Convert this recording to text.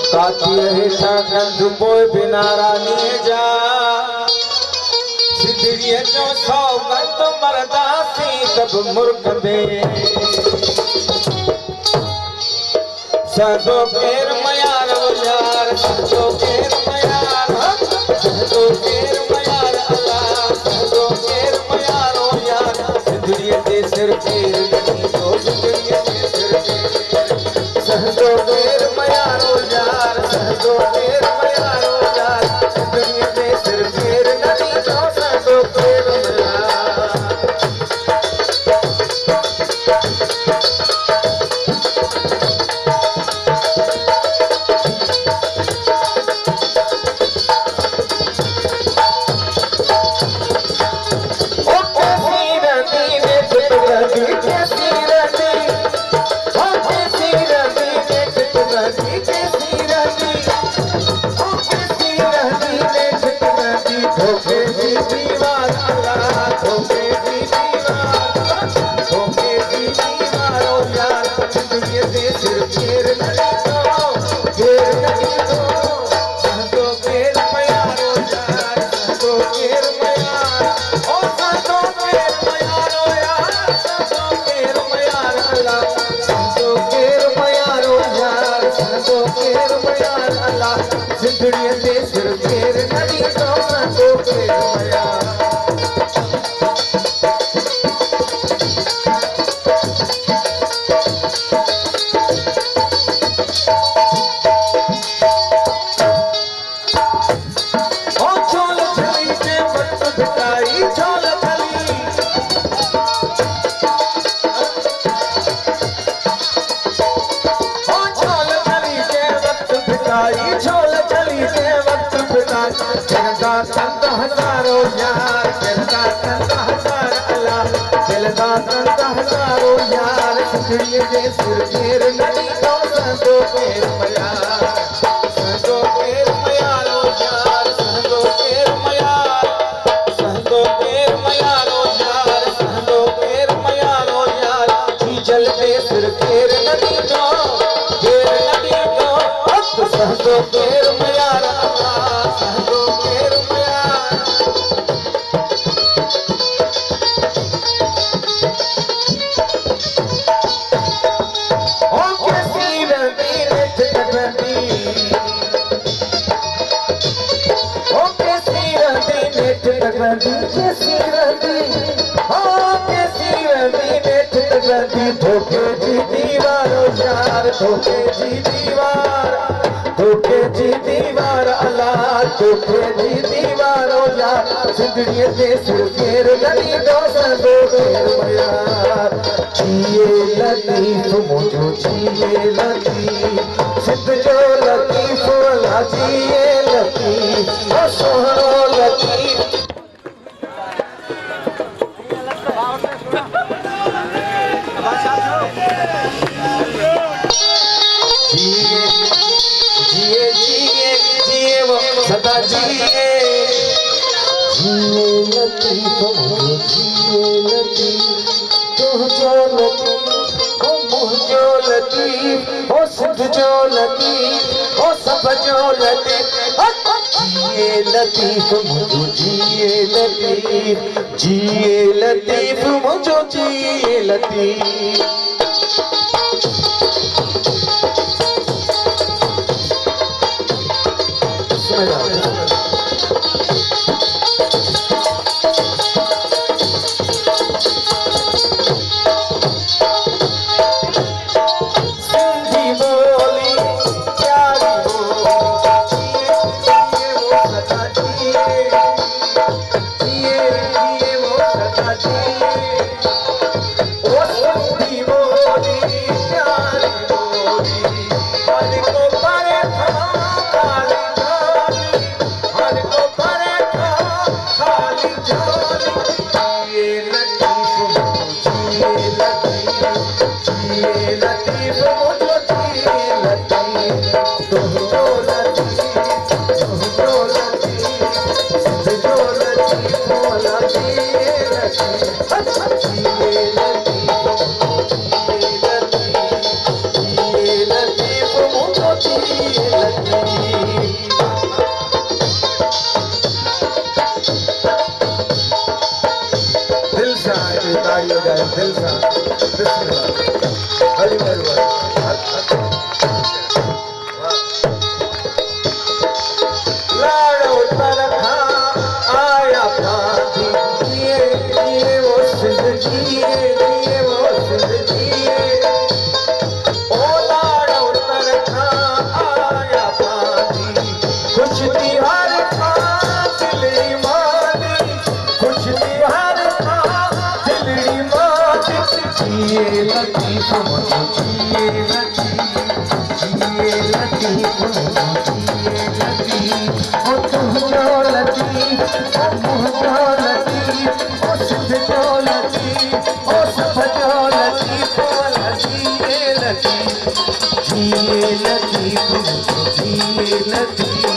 काती हेठा गंध पोइ बिना रानी जा सिंधड़ीअ जो सौ गंध मरदासी तब मुर्ग में सदो केर मयार यार सदो केर मयार सदो केर मयार अल्लाह सदो केर मयार यार सिंधड़ीअ ते सिर केर नदी तो सिंधड़ीअ ते सिर सदो केर मयार यार सदो केर मयार यार सिंधड़ीअ ते सिर केर नदी तो सदो केर मयार सिंधड़ीअ ते सिर केर नदी तो सदो केर मयार ओ छोल छली ते वक्त भिटाई छोल छली ओ छोल छली ते वक्त भिटाई छोल चलदा चंद हजारो यार चलदा चंद हजार अल्लाह चलदा चंद हजारो यार सिंधड़ीअ ते सिर केर नदी तो सदो केर मयार सदो केर मयारो यार सदो केर मयार सदो केर मयारो यार सदो केर मयारो यार चीजल ते सिर केर नदी तो सदो केर मयार सदो केर मयार ओ कैसी रंदी नेठ रंदी ओ कैसी रंदी नेठ रंदी कैसी रंदी ओ कैसी रंदी नेठ रंदी धोखे जी दीवारो यार धोखे जी दीवार अल्लाह धोखे जी दीवारो यार सिंधड़ीअ ते सिर केर नदी तो सदो केर मयार जिए लतीफ मुझो जिए लतीफ सिंध जो लतीफ अल्लाह जिए लतीफ ओ सोहरो लतीफ सदा जिए जिए लतीफ जिए लतीफ तुझो लतीफ ओ मुझो लतीफ ओ सिंध जो लतीफ ओ सब जो लतीफ जिए लतीफ मुझो जिए लतीफ मुझो जिए लतीफ लतीफ लतीफ ओ तुम जो लतीफ ओ मुँह जो लतीफ ओ सिद्ध जो लतीफ ओ सब जो लतीफ ओ लतीफ लतीफ लतीफ लतीफ